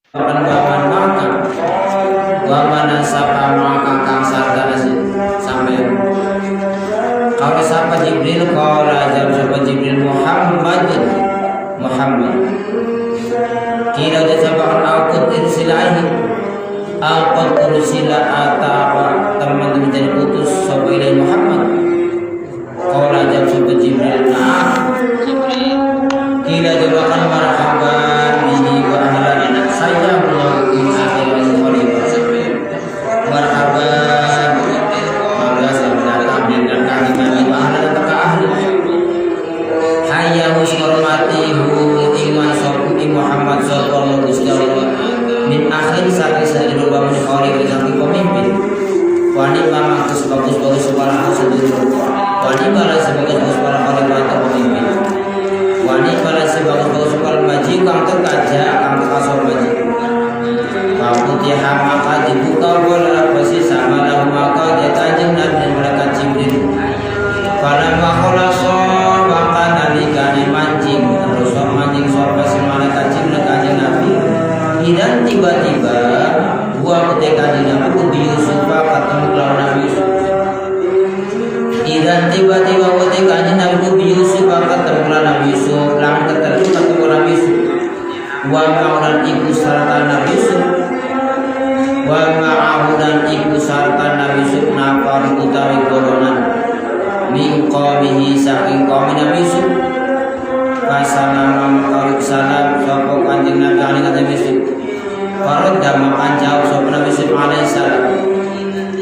Waman maka waman sapa maka kang sarta sampai kalau sapa Jibril qala jawab sapa Jibril Muhammad kira dia sapa aku irsilahi aku ursila atau teman menjadi utus sapa ilai Muhammad qala jawab sapa Jibril nah kira jawaban marhaban bihi wa ahlan saya Allah in akhirat khalifah marhaban maka saya datang dengan kami wa ahlan taka ahli hayya husnurmatihu iman sopi Muhammad sallallahu alaihi wasallam min akhir sakit rubah min khalifah sampai pemimpin wanita maksud bagus-bagus para sendiri wanita sebagai para khalifah atau pemimpin wani pada sebagus-bagus sekal maji kang terkaja kang kasor maji Putiha maka dibuka bola pasti sama lah maka dia kanjeng Nabi malaikat Jibril pada makholaso maka nalikane mancing terus mancing sorba si malaikat Jibril kanjeng Nabi dan tiba-tiba buah putih kanjeng Nabi di Yusuf ketemu lawan Nabi Yusuf dan tiba-tiba putih kanjeng Nabi di Yusuf ketemu Nabi Yusuf lang ketemu Nabi Yusuf wa ma'udan ibu sarta Nabi Yusuf wa ma'udan ibu sarta Nabi Yusuf nafar utawi golongan min qawmihi saking qawmi Nabi Yusuf pasalama makarik salam sopo kanjeng Nabi alaihi Nabi Yusuf faradda makan jawab sopo Nabi Yusuf alaihi salam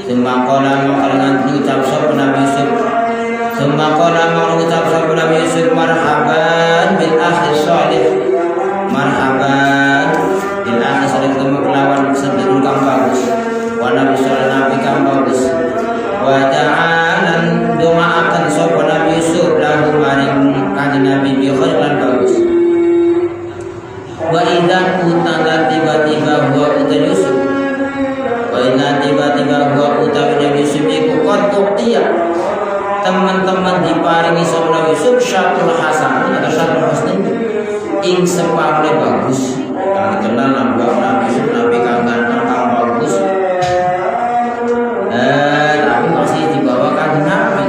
semakola makalingan ucap sopo Nabi Yusuf semakola mengucap sopo Nabi Yusuf marhaban bil akhi shalih marhaban bil akhi shalih ketemu kelawan sedulur kang bagus wa Nabi sallallahu nabi kang bagus wa ta'alan doaakan sopo Nabi Yusuf lahu maring kanjeng Nabi bi khairan bagus wa idzan utana tiba-tiba huwa utan Yusuf wa idzan tiba-tiba huwa utawi Nabi Yusuf iku qattiya teman-teman diparingi sama Nabi Yusuf syatul hasan atau syatul husni ing sepamle bagus yang dikenal Nabi Yusuf Nabi kang ganteng kang bagus tapi masih dibawakan Nabi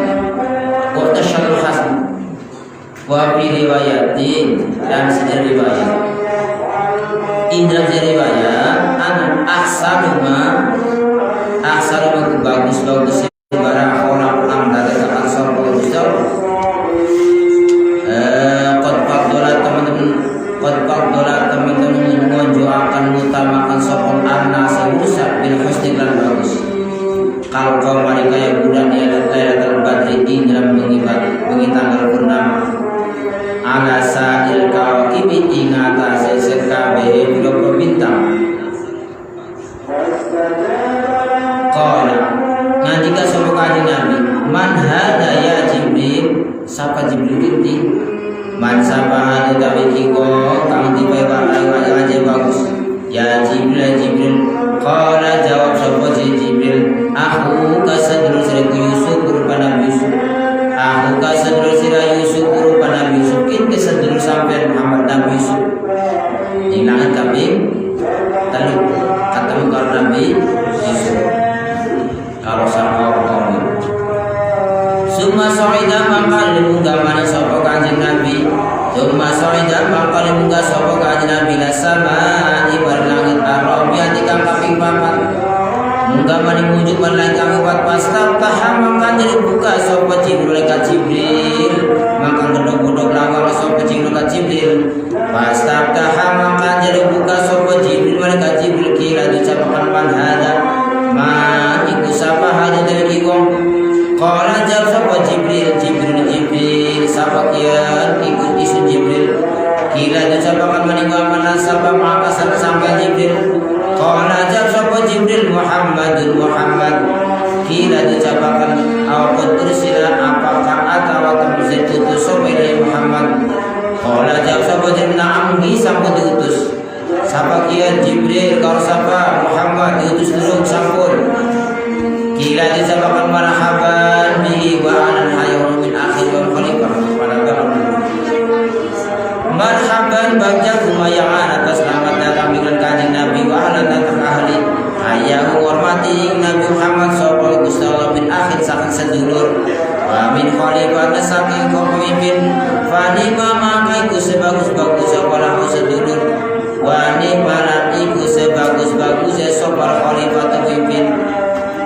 kok syatul hasan wa bi riwayatin dan sejarah riwayat indra riwayat an ahsanuma bagus-bagus barang orang dari ansor Rasul teman-teman menjualkan mutamakan sopon anak serusak bil husni lan bagus kalau kau mereka yang bulan Lailatul Badri di dalam bengi tanggal purnama ala sa'il kawakibi ing atase sekabehe pira bintang qala nandika sapa kanjeng Nabi man hada ya Jibril sapa Jibril kinti man sapa hada utawi kiko kang dipewahi aja bagus ya Jibril qala jawab sapa Jibril aku kasadru sira Yusuf rupa Nabi Yusuf aku kasadru sira Yusuf rupa Nabi Yusuf kinti sadru sampai Muhammad Nabi Yusuf di langit kami lalu ketemu karo Nabi Yusuf kalau sama kaum summa sa'ida maka munggah mana sapa kanjeng Nabi summa sa'ida maka munggah sapa kanjeng Nabi la sama ibar langit arabiati kang kaping 4 munggah mana mujuk lan kang 4 pasta taham maka dibuka sapa Jibril maka gedhog-gedhog lawang sapa Jibril pasta taham maka dibuka sapa Jibril kira dicapakan pan hada ma iku sapa hada dari wong qala jawab sapa Jibril sapa kian ikut isu Jibril kira dicapakan meninggal mana sapa maka sampai Jibril qala jawab sapa Jibril Muhammad kira dicapakan awqad ursila apakah atawa kamu diutus sapa Muhammad qala jawab sapa Jibril na'am sampun diutus sapa kian Jibril kalau sapa Muhammad diutus turun sampun kira disabakan marhaban bihi wa alal hayyun min akhir wal khalifah pada Wani maka iku sebagus-bagus sapa sedulur. Wani malan iku sebagus-bagus sapa khalifah pemimpin.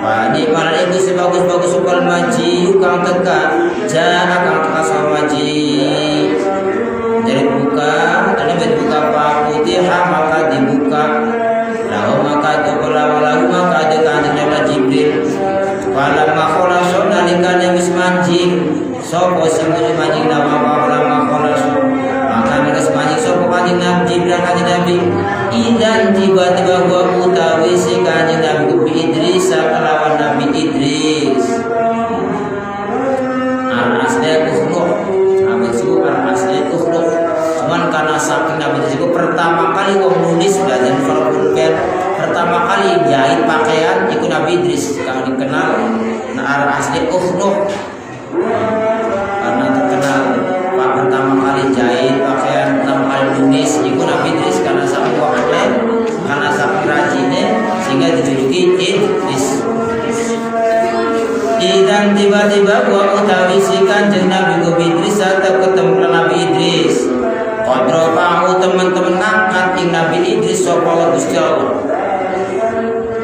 Wani malan iku sebagus-bagus sapa maji kang teka jana kang teka sapa maji. Dari buka, dari buka pakutih maka dibuka. Lalu maka kanjeng Nabi Jibril. Walam makhola sona likane wis manjing. Sopo semuanya manjing nama walam makhola sona. Maka mereka semanjing sopo kanjeng Nabi Jibril kanjeng Nabi. Idan tiba-tiba gua utawi si kanjeng Nabi Kubi Idris kelawan Nabi Idris. Al-asli ukhluk. Nabi itu al-asli ukhluk. Cuman karena saking Nabi itu pertama kali wong nulis belajar Al-Qur'an, pertama kali jahit pakaian itu Nabi Idris yang dikenal al-asli ukhluk. Karena terkenal Pak pertama kali jahit pakaian, pertama kali nulis itu Nabi Idris karena saking pakaian, karena saking rajinnya sehingga dijuluki Idris. Dan tiba-tiba gua utawi si kanjeng Nabi Idris atau ketemu Nabi Idris. Kodro pahu teman-teman ngangkat ing Nabi Idris sapa Gusti Allah.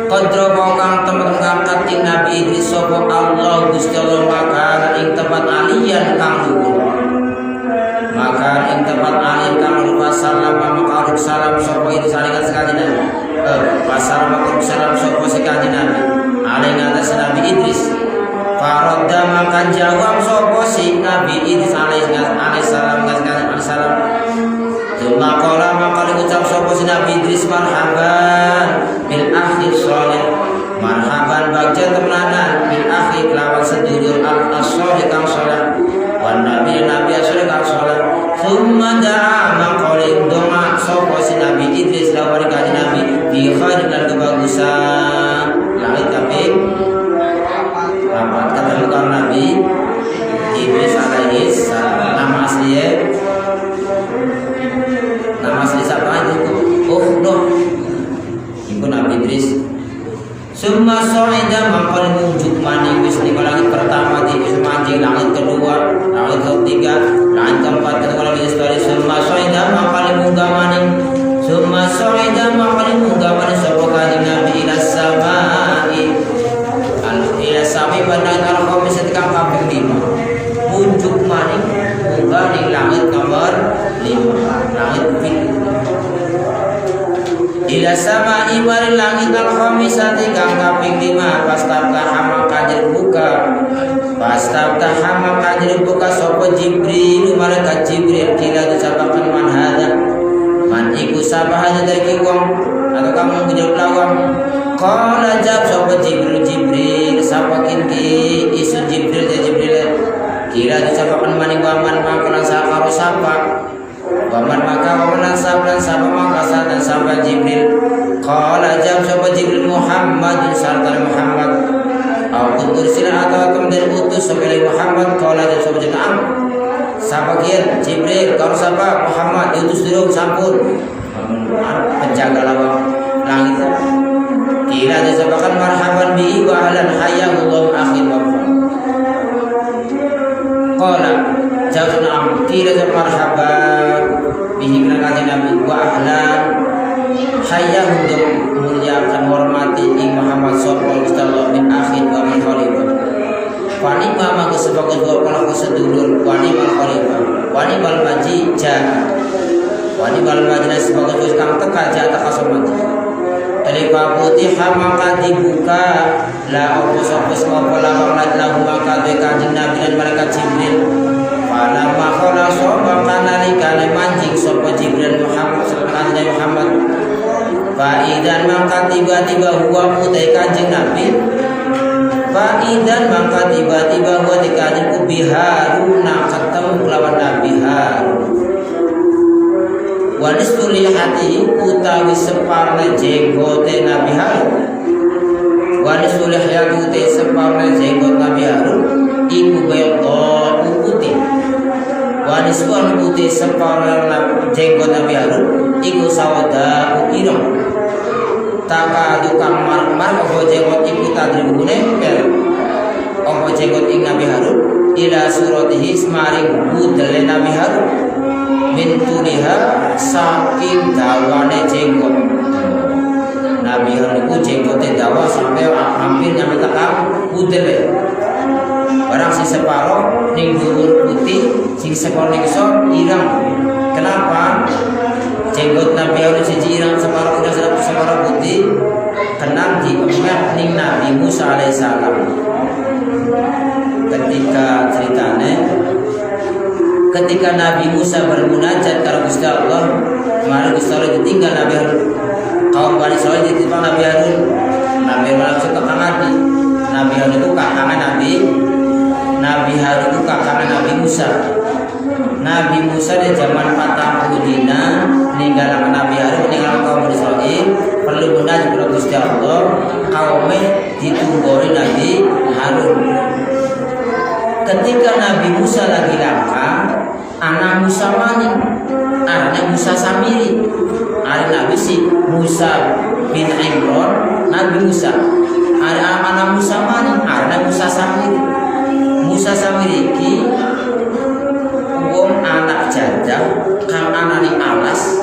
Kodro pahu kang teman ngangkat ing Nabi Idris sapa Allah Gusti Allah maka ing tempat alian kang luhur. Maka ing tempat alian kang luhur salam maka salam sapa Idris salingan sekali Nabi. Pasal maka salam sapa si kanjeng Nabi. Alih ngatas Nabi Idris. Faradda maka jawab sapa si Nabi Idris alaihi salam salam. Jumlah kola maka diucap sapa si Nabi Idris marhaban bil akhi sholih. Marhaban bagja temenanan bil akhi kelawan sedulur al-sholih kang sholih. Wan nabi sholih kang sholih. Summa da'a maka donga sapa si Nabi Idris lawan kanjeng Nabi bi khair dan kebagusan. Langit kabeh ketemu kang Nabi Idris alaihi salam. Nama asli siapa itu? Ukhduk. Ibu Nabi Idris. Summa sa'ida maka munjuk maning wis ning langit pertama di wis manjing langit kedua, langit ketiga, langit keempat ketemu Nabi Idris. Summa sa'ida maka munggah maning. Summa sa'ida maka munggah maning sapa kanjeng Nabi ila samai. Ila samai pada al-khamis kang kaping 5. Munjuk maning munggah ning langit nomor 5. Langit ila sama imari langit al-khamisati kang kaping 5 pastafta maka dibuka sapa Jibril malaikat Jibril kila disabakan man hada man iku sabahana dari wong atau kamu menjawab lawang qala jawab sapa Jibril sapa kinki isu Jibril kila disabakan maning waman makanan sakaro sapa waman maka waman sablan sapa maka dan sapa Jibril qala jawab sapa Jibril Muhammad sarta Muhammad aku ursila atau kemudian utus sampai Muhammad qala jawab sapa Jibril sapa kian Jibril kalau sapa Muhammad diutus dirung sampun penjaga lawang langit kira disabakan marhaban bihi wa ahlan hayyallahu akhir wa qala jawab na'am kira marhaban bihi kanjeng Nabi wa ahlan hayyah untuk muliakan hormati ing Muhammad sallallahu alaihi wasallam min akhir wa min khalifah. Wani mama sebagai dua pelaku sedulur wani mal khalifah wani mal maji ja wani mal maji sebagai kang teka ja tak kasomaji. Alifa putih maka dibuka la opos-opos apa lawang lahu maka kanjeng Nabi dan malaikat Jibril. Pada makhluk sobat kanalika mancing sobat Jibril Muhammad sallallahu Muhammad. Faidan maka tiba-tiba huwa mutai kanjeng Nabi. Faidan maka tiba-tiba huwa dikajeng biharuna ketemu lawan Nabi Harun. Wanis tuli hati utawi separna jenggote Nabi Harun. Wanis tuli hati utawi separna jenggot Nabi Harun. Iku bayang putih. Wanis pun putih separna jenggot Nabi Harun. Iku sawada irong. Taka dukang marmar opo jenggot iku tadri nempel. Opo jenggot ing Nabi Harun ila suratihi semaring budele Nabi Harun. min tuliha saking dawane jenggot. Nabi Harun itu jenggotnya dawa sampai hampir nyampe tekan putih. Barang si separoh ning dhuwur putih, sing separoh ning isor ireng. Kenapa? Jenggot Nabi Harun siji ireng separoh putih, kenang diemet ning Nabi Musa alaihissalam. Ketika Nabi Musa bermunajat karo Gusti Allah, kemarin Gusti Allah ditinggal Nabi Harun. Kaum Bani Israil ditimbang Nabi Harun. Nabi Harun langsung ke Nabi. Nabi Harun itu kakaknya Nabi Harun itu kakaknya Nabi Musa. Nabi Musa di zaman 40 dina meninggalkan Nabi Harun, meninggalkan kaum Bani Israil, perlu munajat kepada Gusti Allah, kaumnya ditunggori Nabi Harun. Ketika Nabi Musa lagi langka, anak Musa maning, anaknya Musa Samiri. Ada Nabi si Musa bin Imran, Nabi Musa. Ada anak Musa maning, ada Musa Samiri. Musa Samiri ki wong anak jadah, kang anak ni alas,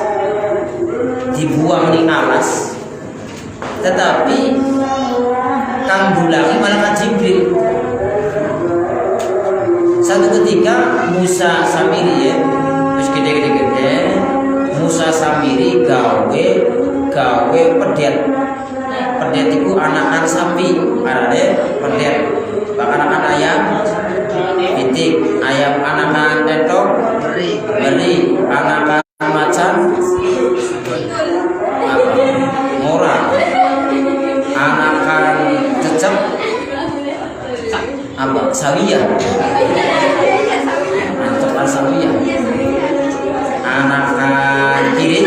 dibuang ni alas. Tetapi kang dulangi malaikat Jibril. Satu ketika Musa Samiri ya, terus gede. Musa Samiri gawe pedet. Pedet itu anakan sapi, arane pedet. Anakan ayam, pitik, ayam anakan etok, beri, anakan macan, ngora, anakan cecep, sawiya. Mantap sawiya. Anakan kiri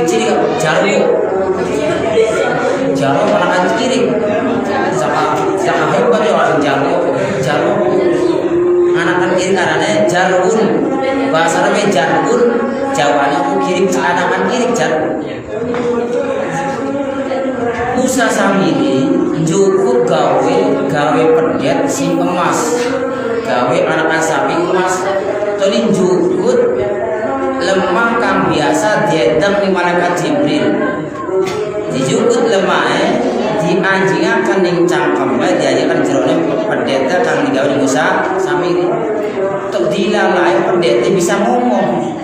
ciri jaro anakan kiri sama hebat ya orang jaro anakan kiri karena jarun bahasa namanya jarun Jawanya aku kiri anakan kiri jarun. Musa Samiri cukup gawe pedet si emas, gawe anakan sapi emas tolin jukut lemah kang biasa dieteng di malaikat Jibril. Dijukut lemah dianjingakan ning cangkeme diajakan jerone pendeta kang digawe Musa Samiri. Tok dilalai pendeta bisa ngomong.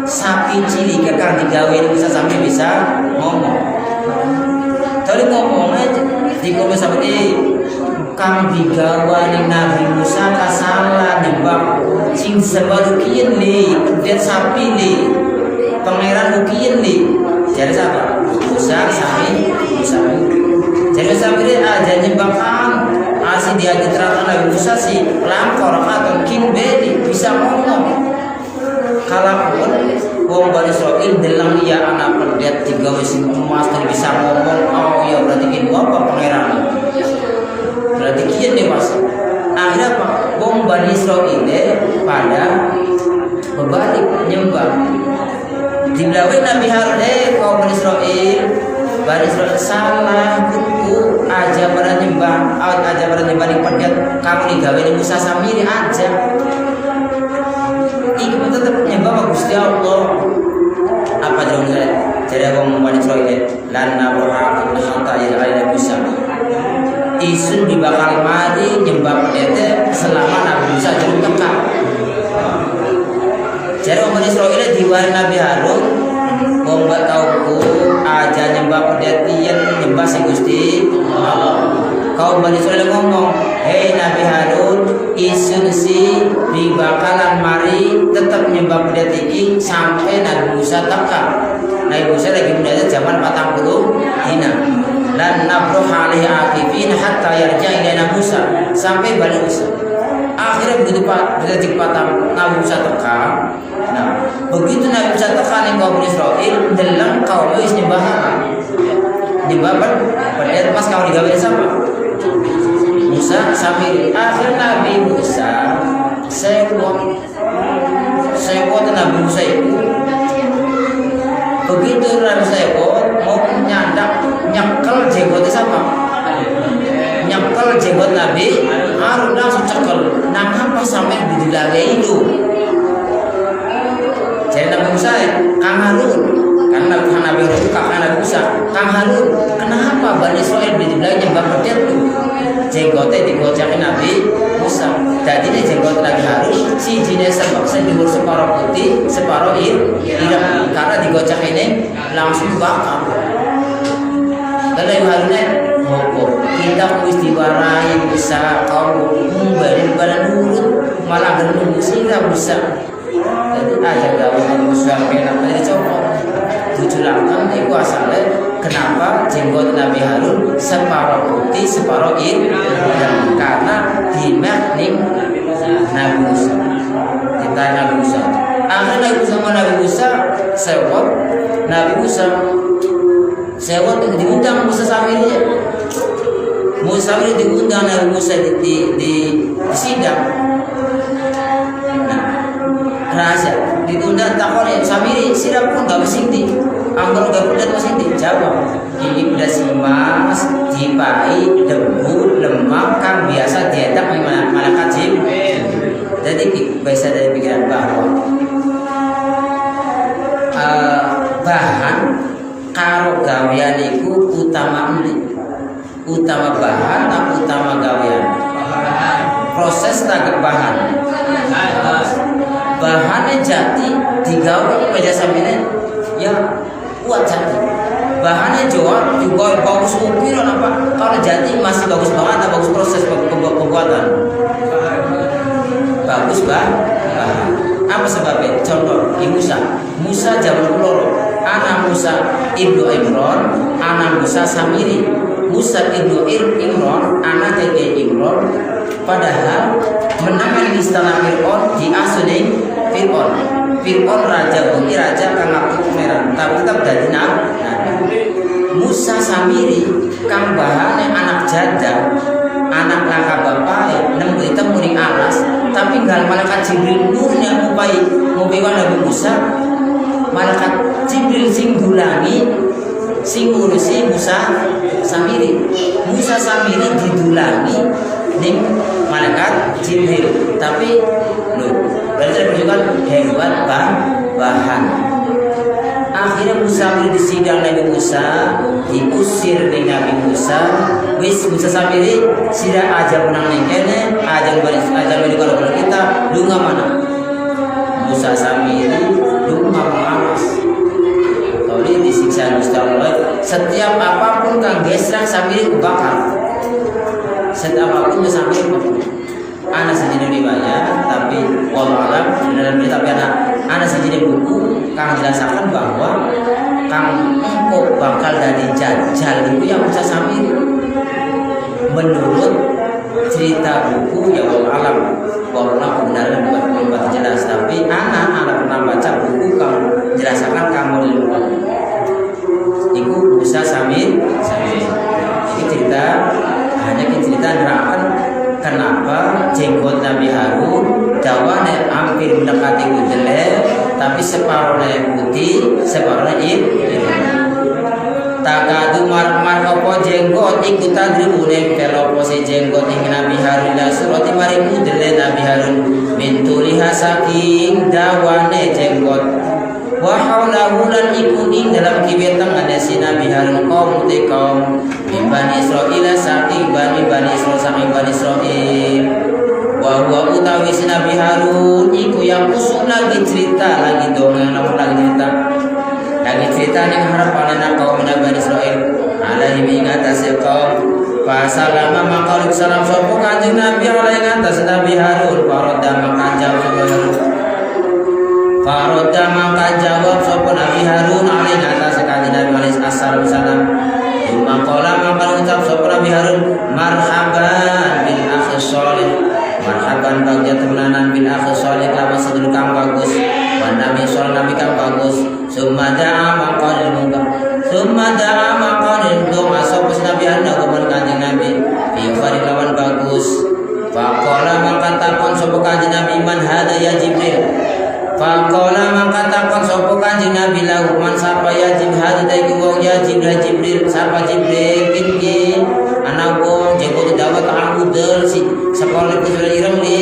Sapi cilik kang digawe Musa Samiri bisa ngomong. Tadi ngomong aja di komen sampai kang digawa ning Nabi Musa kasalah nembak sing sebaru kieu li dan sapi li pangeran kieu li jadi siapa Musa Samiri jadi Samiri aja nyembak kang asih dia diterangkan Nabi Musa si lampor atau kin beli bisa ngomong kalaupun wong Bani Israil delang ya anak pendet tiga sing emas dan bisa ngomong oh ya berarti kin apa pangeran berarti kian deh mas. Akhirnya apa? Wong Bani Israil pada berbalik nyembah. Dibelawin Nabi Harun kaum Bani Israil salah buku aja pada nyembah, aja pada nyembah di pendet kamu digawe di Musa Samiri aja. Iku tetap nyembah Gusti Allah. Apa jawabnya? Jadi wong Bani Israil lan nabraha hatta ya Musa. Isun dibakal mari nyembah pendeta selama Nabi Musa jauh tengah. Jadi orang Bani Israil diwari Nabi Harun, wong mbak tauku aja nyembah pendeta nyembah si Gusti Allah. Kaum Bani Israil ngomong, hei Nabi Harun, isun si dibakalan mari tetap nyembah pendeta iki sampai Nabi Musa tengah. Nabi Musa lagi pendeta zaman 40 dina. Dan nabruh alaihi akifin hatta yarja ilaina Musa sampai balik Musa. Akhirnya begitu patah Nabi Musa teka. Nah, begitu Nabi Musa teka ning kaum Israil delang kaum wis nyembah pada pas kau digawe sama Musa Samiri. Akhirnya Nabi Musa sekuat Nabi Musa itu. Begitu Nabi Musa mau nyekel jenggotnya sama nyekel jenggot Nabi Harun langsung cekel. Nah apa sampai didilai itu. Jadi Nabi Musa, Kang Harun, karena Nabi Harun itu kakak Nabi Musa, Kang Harun, kenapa Bani Israel didilai nyembah pedet tuh? Jenggotnya digocakin Nabi Musa. Jadi ini jenggot Nabi Harun, si jenis sebaksa diur separuh putih, separuh hitam. Karena digocak ini langsung bakar. Dan Nabi Harunnya, kita istiwarai bisa kau badan nurut malah genung sehingga bisa. Jadi aja gawe Musa penak dari copot. Tujuh langkah itu asalnya kenapa jenggot Nabi Harun separuh putih separuh hitam karena dimakning Nabi Musa. Kita Nabi Musa. Akhirnya Nabi Musa sama Nabi Musa sewot Nabi Musa sewot diundang Musa Samiri. Musa Samiri diundang Nabi Musa di sidang. Rahasia diundang takon Samiri sirap pun gak besinti anggur gak pedat besinti jawab ini udah simas dipai debu lemak kan biasa diedak malaikat Jibril. Jadi bisa dari pikiran bahwa bahan karo gawean itu utama bahan atau utama gawean proses tak bahan bahannya jati digawe pada sampeyan ya kuat jati bahannya Jawa juga bagus ukir apa kalau jati masih bagus banget bagus proses pembuatan bagus bahan apa sebabnya contoh Musa zaman dulu anak Musa ibnu Imran anak Musa Samiri Musa ibnu Imran anak Tete Imran padahal menangan di istana Fir'aun di asuning Fir'aun raja bukti raja kang ngaku merah tapi tetap dari nabi Musa Samiri kang bahane anak jada anak laka bapak nemu ditemu ning alas tapi nggak malaikat Jibril nurnya upai Nabi Musa malaikat Jibril sing dulangi sing ngurusi Musa Samiri didulangi ning malaikat Jibril tapi berarti menunjukkan hebat bahan. Akhirnya Musa di sidang Nabi Musa diusir dengan Nabi Musa. Musa Samiri sida aja menang ning kene aja bari kalau kita lunga mana Musa Samiri lunga mengawas. Kalau disiksa Gusti Allah setiap apapun kang gesrang Samiri bakar. Setiap apapun Samiri anak sendiri dibayar tapi wallahualam dalam berita tapi anak sendiri buku kang jelaskan bahwa kang engkau bakal dari jajal itu yang Musa Samiri menurut cerita buku ya wallahualam kebenaran buat jelas tapi anak pernah baca buku kang jelaskan kamu itu Musa Samiri ini cerita hanya cerita nerangkan kenapa jenggot Nabi Harun dawane hampir mendekati udele tapi separuhnya putih separuhnya hitam. Takadu mar opo jenggot ikutan dribune pelopo si jenggot ing Nabi Harun la surati mari udele Nabi Harun mintuliha saking dawane jenggot wa haulahu lan ikuning dalam kiweteng ada si Nabi Harun kaum te kaum Bani Israil saking Bani Israil saking Bani Israil wa huwa utawi si Nabi Harun iku yang usung lagi cerita lagi dongeng lagi cerita yang harapan kaum Bani Israil alaihi ingatasi kaum fasalama maqalib salam sopo kanjeng Nabi alaihi ingatasi Nabi Harun Farodda maka jawab sopo Nabi Harun alaihi ingatasi kanjeng Nabi alaihi salam Maqala maka ucap sapa Nabi Harun marhaban bil akhi shalih marhaban bagi temenanan bil akhi shalih lawan sedulur kang bagus wa nabi sallallahu nabi kang bagus summa da'a maqalil doa sapa Nabi Harun kepada kanjeng Nabi fi khairi lawan bagus faqala maka takon sapa kanjeng Nabi man hada ya Jibril faqala maka takon sapa kanjeng Nabi lahu man sapa ya Jibril dadi wong ya Jibril sapa Jibril iki ana wong jenggot dawa kang udel si sekolah kuwi ireng li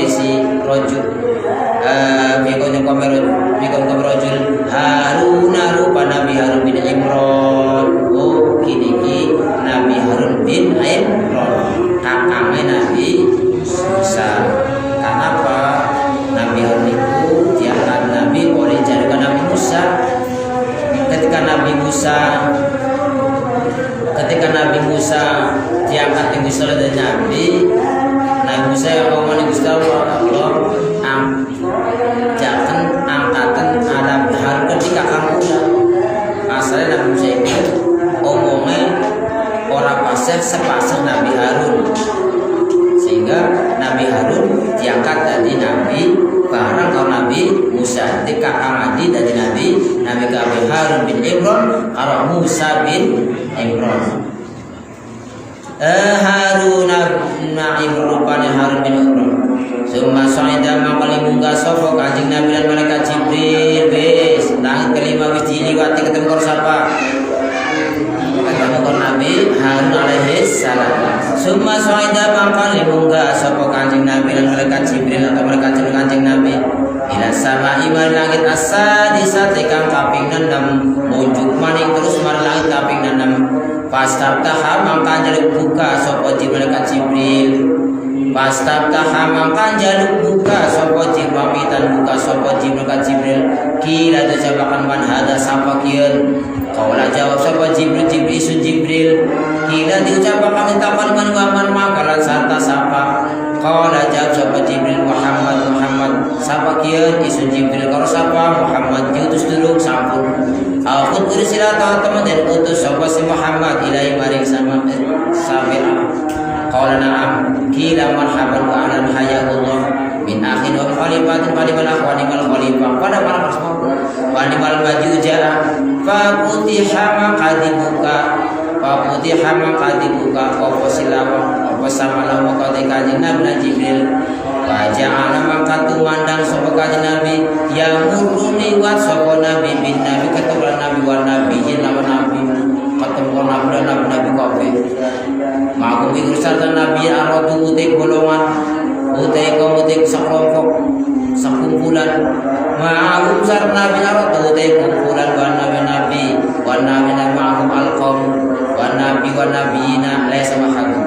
si rojul bikon rojul Haruna rupa Nabi Harun bin Imran. Oh kini Nabi Harun bin Imran kakangnya Nabi Musa. Kenapa Nabi Harun itu diangkat Nabi oleh jaringan Nabi Musa? Ketika Nabi Musa diangkat Nabi Musa oleh Nabi Musa yang ngomong Gusti Allah jangan angkatan Nabi Harun ketika kamu asalnya Nabi Musa itu omongnya orang pasir sepasang Nabi Harun, sehingga Nabi Harun diangkat dari Nabi barang kalau Nabi Musa di kakak Adi dari Nabi Harun bin Imran atau Musa bin Imran. Harun bin rupanya Harun bin Imran. Summa sa'ida maqali munggah sapa Kanjeng Nabi lan malaikat Jibril wis langit kelima wis diliwati ketemu karo sapa? Ketemu karo Nabi Harun alaihi salam. Summa sa'ida maqali munggah sapa Kanjeng Nabi lan malaikat Jibril atau malaikat Kanjeng Nabi ila sama iman langit as-sadisati kang kaping 6 munjuk maning terus marang langit kaping 6. Fastabtaha mangka njaluk buka sapa malaikat Jibril. Fastabtaha mangka njaluk buka sapa Jibril pamitan buka sapa malaikat Jibril. Kila dijabakan man hada sapa kieu. Kaula jawab sapa Jibril isun Jibril. Kila diucapakan tapan man waman makalan sarta sapa. Kaula jawab sapa Jibril Muhammad sapa kieu isun Jibril karo sapa Muhammad diutus dulu sampun. Aku ursila teman dan utus sapa si Muhammad ilai maring sama sabi'a. Qala na'am kila marhaban wa ahlan hayatullah min akhin wa khalifatin khalimal akhwani wal khalifah pada para rasul wa nimal majuja fa putiha maqadibuka apa silawa apa samalah maka kanjeng Nabi Jibril wa ja'ala maka tumandang sapa kanjeng Nabi yang muruni wa sapa Nabi bin Nabi keturunan Nabi wa nabiyyin lawan Nabi ketemu Nabi kabeh maku urusan Nabi aradu utik golongan utik sekelompok sekumpulan ma'ahum sar Nabi aradu utik kumpulan wa nabi ma'ahum alqam wa nabiyina laisa ma'ahum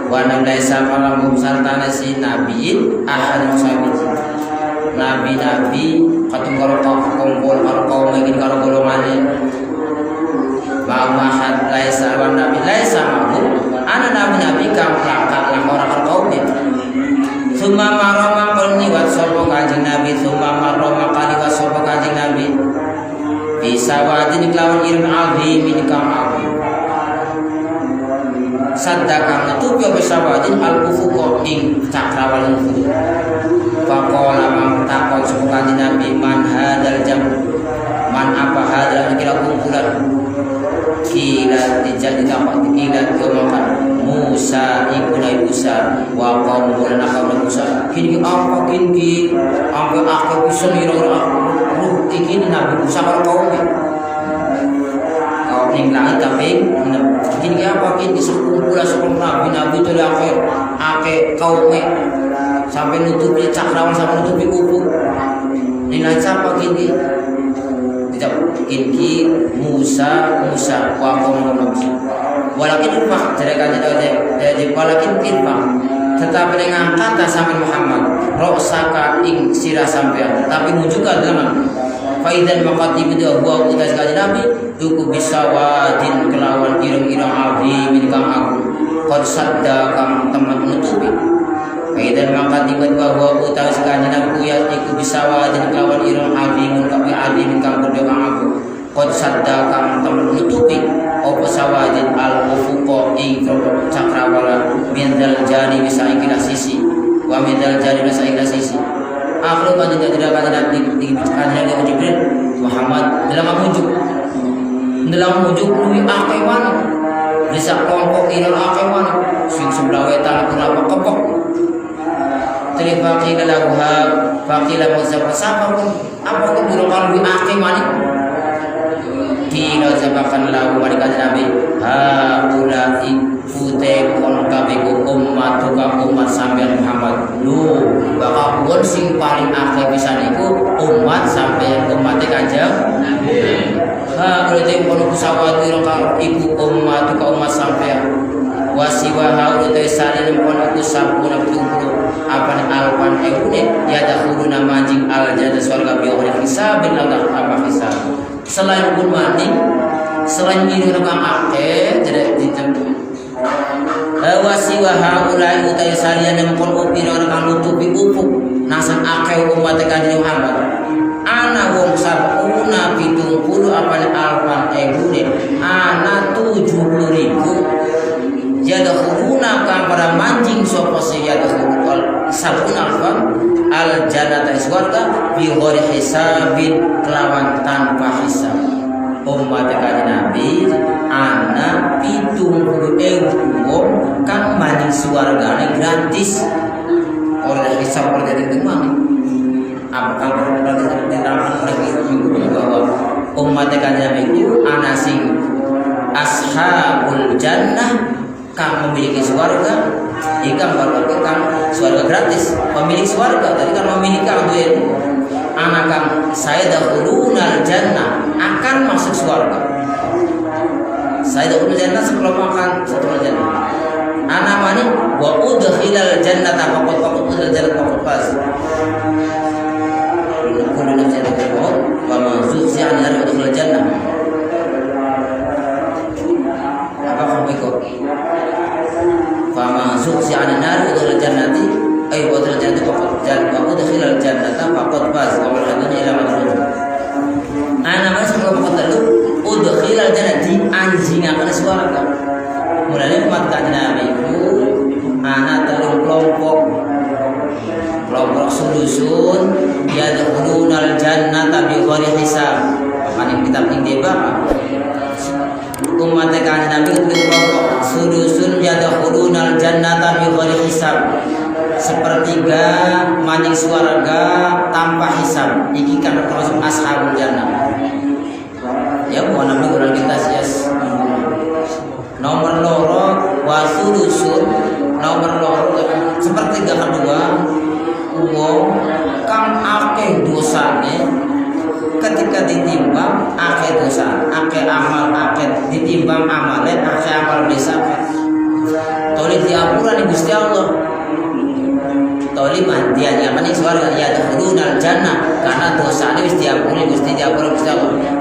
wa laisa ma'ahum sartana si nabiyin ahad musabit nabi ketemu kumpul karo kaum ingin karo golongannya Ma'ahad laisa wa nabi laisa ma'hum ana nabi kang lakak lang ora karo kaum. Summa marama qulni wa sapa kanjeng Nabi summa marama qali wa sapa kanjeng Nabi bisa wadin kelawan ilmu azim kang aku sadaka nutupi pesawadin al-ufuq ing cakrawala ufuk. Faqala man taqol sapa kanjeng Nabi man hadal jam man apa hadal kira kumpulan kila dijadi dapat kila kemakan Musa ikunai Musa wa kaum bulan akaun Musa kini apa kini apa aku bisa ngira ruh kini Nabi Musa kalau kaum ning langit tapi kini apa kini sekumpulan Nabi itu akhir kaum sampai nutupi cakrawan sampai nutupi ufuk nilai siapa kini kini Musa wa kaum Musa walakin irfah jadi walakin irfah tetapi dengan kata sampai Muhammad roksaka ing sirah sampean tapi nunjukkan dalam faidan maqati bida huwa utas kanjeng Nabi tuku bisawadin kelawan ireng-ireng azim kang aku qad sadda kang teman nutupi faidan maqati bida huwa utas kanjeng Nabi ya iku bisawadin kelawan ireng azim kang gede kang aku qad sadda kang teman nutupi apa sawadin al-ufuqa ing cakrawala mindal jari bisa ikilah sisi wa mindal jari bisa ikilah sisi akhir kanjeng tidak kanjeng Nabi Jibril Muhammad dalam mujuk luwi akewan bisa kelompok ilal akewan sing sebelah wetan kenapa kepok terima kasih laguha fakila muzab sapa apa keburukan luwi akewan kila zabakan lahu wa kanjeng Nabi haula ikuti kon kabeh umma ummatuka umat sampeyan Muhammad. Lu bakal pun sing paling akhir pisan iku umat sampeyan umat Kanjeng Nabi. Ha berarti kono kusawatir karo iku ummatuka umat sampeyan. Wasiwa haulutai salin kono kusabuna pitungpuluh apan alpan ekune ya dahuluna manjing al jannah surga bi ghairi hisabin Allah apa hisab. Selain pun maning selain ini kang akeh jadi ditem wasiwa haulai utai salian yang kono pira kang nutupi ufuk nasan akeh umat Kanjeng Muhammad. Ana wong sabuna 70 apa alpan ekune ana 70.000 yadkhuluna ka para manjing sapa se yadkhulul sabun alfan al jannata surga bi ghairi hisabin kelawan tanpa hisab. Umat Kanjeng Nabi ana 70.000 wong kang manjing surgane gratis oleh hisab oleh teman. Apakah berarti diterangkan oleh itu bahwa umat Kanjeng Nabi itu ana sing ashabul jannah kang memiliki surga, ikan berarti kang surga gratis, pemilik surga. Tadi kan memiliki duit. Anak kang saya dahulunal jannah akan masuk surga. Saya dahulunal jannah sebelum makan satu jannah. Anak mani wa udkhilal jannah faqad udkhilal jannah faqad faz. Kullu nafsin dha'iqatul maut wa man zuhziha 'anil nar udkhilal jannah. Apa kamu ikut? Fama zuhziha 'anil nar udkhilal jannati ay wa udkhilal jannata faqad jannah wa udkhilal jannata faqad faz wa man hadana ila madrun. Ana mas sebelum katalu udkhilal jannati anjingakeun surga. Mulane umat Kanjeng Nabi itu ana telung kelompok sulusun yadkhulunal jannata bi ghairi hisab. Paling kitab ini apa? Umat Kanjeng Nabi itu kelompok sulusun yadkhulunal jannata bi ghairi hisab. Sepertiga manjing surga tanpa hisab. Iki kan termasuk ashabul jannah. Ya bukan nabi Quran kita sias. Nomor loro wasulusun nomor loro sepertiga kedua wong kang akeh dosane ketika ditimbang akeh dosa akeh amal akeh ditimbang amale akeh amal bisa tolong diampura nih Gusti Allah toliman dia nyaman suara ya dahulunal jannah karena dosane wis diampuni Gusti Allah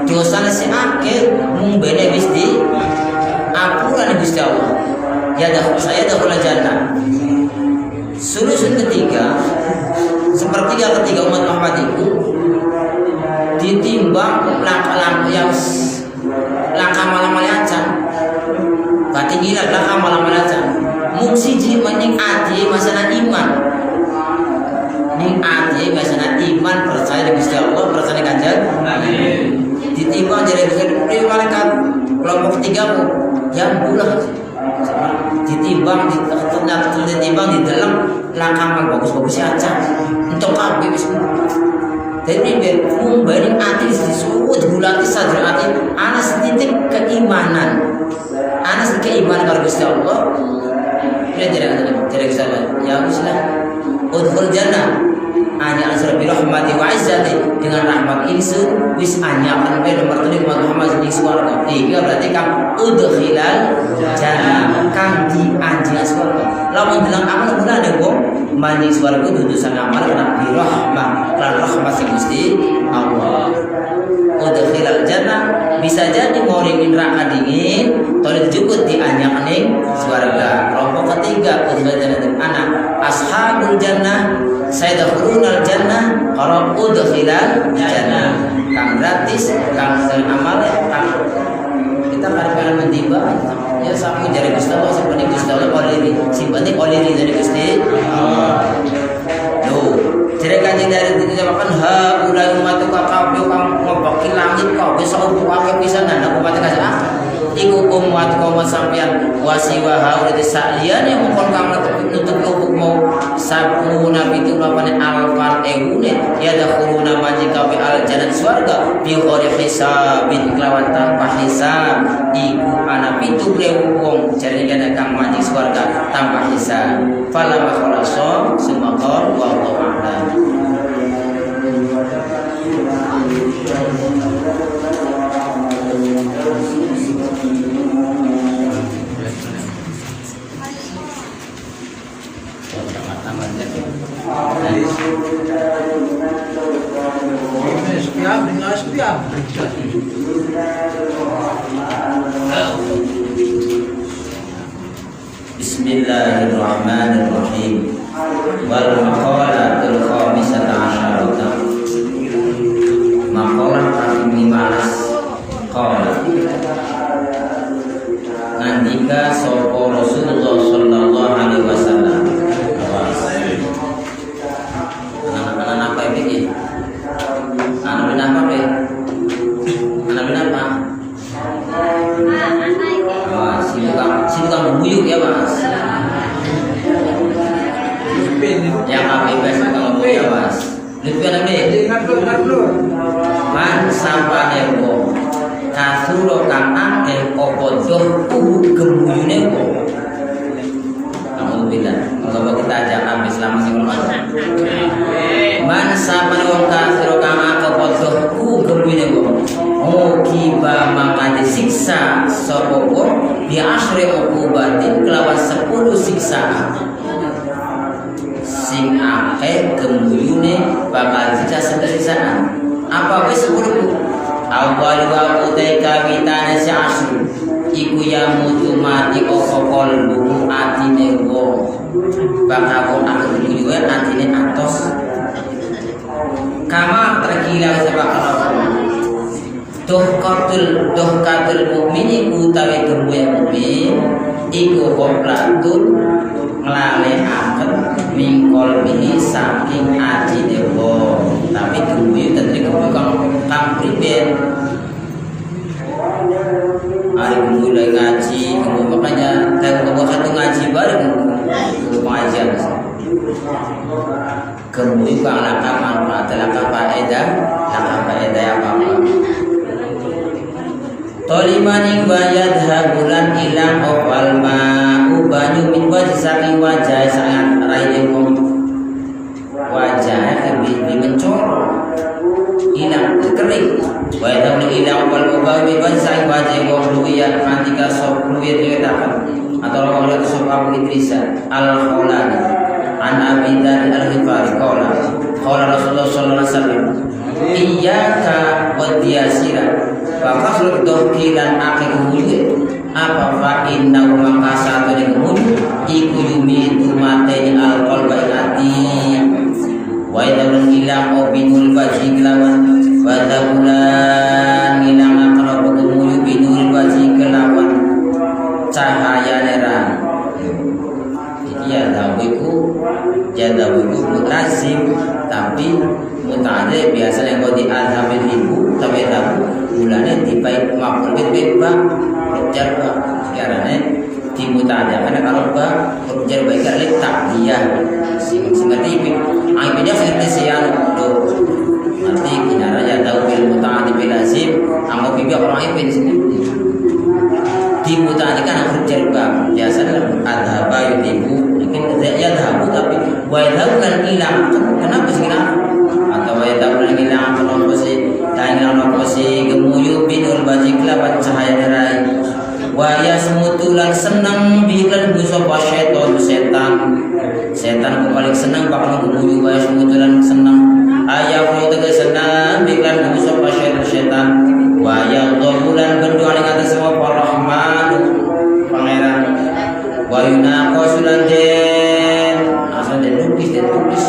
dosane si akeh mung bene wis di ampura Gusti Allah. Ya dah saya dahulul jannah. Solusi ketiga, sepertiga ketiga umat Muhammad itu ditimbang langkah-langkah yang langkah malam-malacan. Katinggilah langkah malam-malacan. Mung siji mening ati masalah iman. Ning ati masalah iman percaya di Gusti Allah, percaya Kanjeng Nabi. Ditimbang jadi Gusti malaikat kelompok ketiga yang bulah ditimbang ditimbang di dalam langkah bagus-bagus aja untuk kabeh wis jadi membanding hati disuruh digulati sadar hati ana setitik keimanan ana sedikit keimanan kalau Gusti Allah dia tidak bisa ya Bismillah udkhul jannah hanya ansur bi rahmati wa izzati dengan rahmat insun wis anyakan be nomor 3 Muhammad di surga. Iki berarti kang udkhilal jannah kang di anjing surga. Lamun bilang amal guna ada wong mandi surga dudu sang amal kena bi rahmah lan rahmat sing Gusti Allah. Udkhilal jannah bisa jadi ngoring neraka dingin tolong jukut di anyakan ning surga. Kelompok ketiga udkhilal jannah anak ashabul jannah saya dahulunal jannah kalau udkhilal jannah kang gratis kang amal kang kita kadang-kadang mentiba ya sampai dari Gusti Allah seperti Gusti Allah oleh simpan oleh dari Gusti Allah loh jadi kanjeng dari diucapkan ha ulai ummatuka kabeh kang ngobaki langit kabeh sak akeh pisan nang umat kasih iku umat sampeyan wasiwa haulati saliyane mongkon kang nutup upuk mau sabuna pitu lapane alfan eune ya dakhuluna majika bi al jannat swarga bi ghairi hisabin kelawan tanpa hisab iku ana pitu wong jarene kang majik swarga tanpa hisab fala makhlasa sumakor wa ta'ala. Bismillahirrahmanirrahim. Wal maqalatul khamisata asyarata. Maqalah kami 15 qala. Ngandika sapa Rasulullah sallallahu alaihi wasallam. Anak-anak apa ini? Anak apa be? Anak apa? Wah, sini kamu buyuk ya mas. Yang kami besok kamu buyuk ya mas. Lebih ada be? Man sampai nebo. Kasuro kang akeh opo doh gemuyune kok. Alhamdulillah. Kalau kita ajak nabi selama sekolah. Man sampai wong kasuro kang akeh opo doh gemuyune kok. Mukiba maka disiksa sapa wong bi asri uqubatin kelawan 10 siksaan. Sing akeh gemuyune bakal disiksa siksaan. Apa wis 10? Awal wa utai kamitane si asu iku ya mutu mati opo kolbu atine wong bakal wong aku duwe atine atos kama tergila sebab doh katul mukmin utawi gembuya mukmin iku koplatun nglalekaken mingkol ini saking atine wong tapi gembuya tentu kang pribadi hari mulai ngaji makanya kalau satu ngaji bareng pengajian kemudian kang lakam manfaat lakam faedah apa tolimani bayat habulan ilang opal ma'u banyu min wajah saking wajah sangat raih wajahnya lebih mencorong hilang kering wa tahu hilang wal ubawi wa sai wajib wa ruya mantika sop ruya dikatakan atau Allah itu sop Abu Idris al-Khawlani an Abi Dzar al-Ghifari qala Rasulullah sallallahu alaihi wasallam iyyaka wadiyasira fa faslu dokilan akhir wujud apa fa inna maka satu dengan iku yumitu mateni al-qalba ati wa idza hilang binul wajhi kelawan wa tabulan hilang akal penguyu binul wajhi kelawan cahaya nerang ya dawiku mutazim tapi mutade biasanya kalau di alhamil ibu tapi tahu bulannya dibaik makhluk bebek berjarba karena dimutade karena kalau berjarba karena tak dia ngerti aibnya ngerti siang nanti kinara ya tahu bil mutade bilazim anggo bibi orang ibn sini dimutade kan berjarba biasanya adhaba yudibu mungkin ya dhabu tapi wa dhabulan hilang kenapa sih atau wa dhabulan hilang kenapa sih dan si gemuyu binul bajik lawan cahaya nerai wa yasmutulan senang bilan busapa setan paling senang bakal gemuyu wa yasmutulan senang ayah tegas senang bilan busapa setan wa yadhulan berdoa ning atas semua rahman pangeran wa yunaqasulan den asal den tulis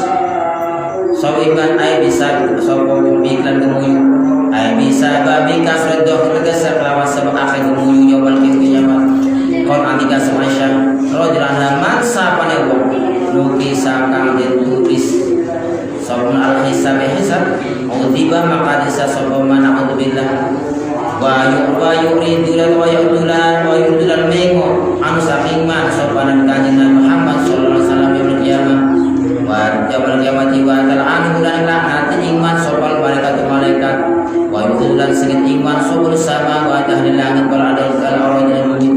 sawiban ay bisa sapa bilan gemuyu ay bisa babi kasrat doh tegas lawan sebab akhir gemuyu nyobal kiyamat kon antika semasya radhiyallahu mansa pane wong nuki sakang den tulis sabun al-hisab utiba maka disa sapa man a'udzubillah wa yuridulan mengo anu lan singit iman sapa sama wa ahli langit wal ardh al arwah dan bumi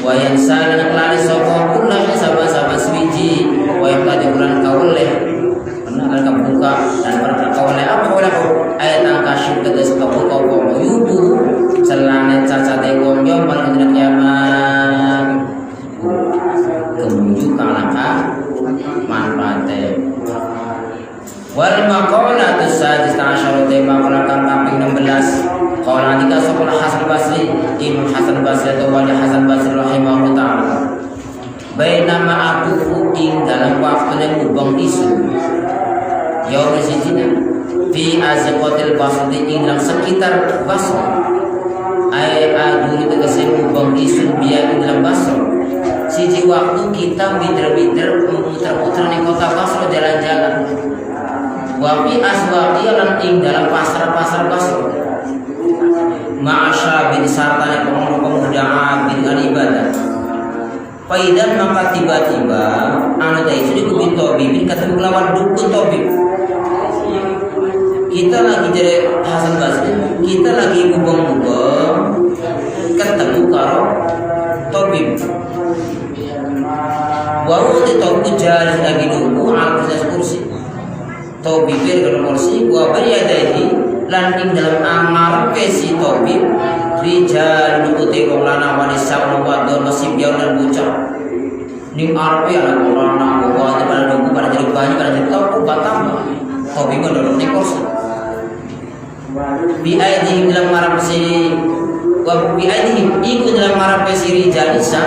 wa yansa lan lali sapa kula sama-sama swiji wa yang tadi bulan kauleh pernah kan buka dan pernah kauleh apa kauleh ayat angkasih tegas kabuka wa yubu selane cacate wong yo pada dina kiamat kemuju kalaka manfaate wal maqalatu sadisah asyara tema kang kaping 16 qala dika sapa Hasan Basri Imam Hasan Basri atau Wali Hasan Basri rahimahullah taala bainama aku ing dalam waktu yang ubang isu yaum sijina fi azqatil basri ing dalam sekitar Basra ay aduri tegese ubang isu biya ing dalam Basra siji waktu kita bider-bider muter-muter di kota Basra jalan-jalan wafi aswaqi lan ing dalam pasar-pasar Basra ma'asya bin sartane pemuda abid al ibadah faidan maka tiba-tiba anu tadi sudah kubin tobib ketemu lawan dukun tobib kita lagi jadi Hasan Basri kita lagi mubeng-mubeng ketemu karo tobib waru di tobib jalan lagi nunggu al kursi tobibir kalau kursi gua beriadaihi landing dalam amar pesi tobib rijal nukuti wong lanang wanita wadon masih biar dan bocah ning arep ya orang nak gua pada nunggu pada jadi banyak pada jadi tahu batang tobib ngedorong ning kursi bi aidihim dalam marah pesi wa bi aidihim ikut dalam marah pesi rijal isa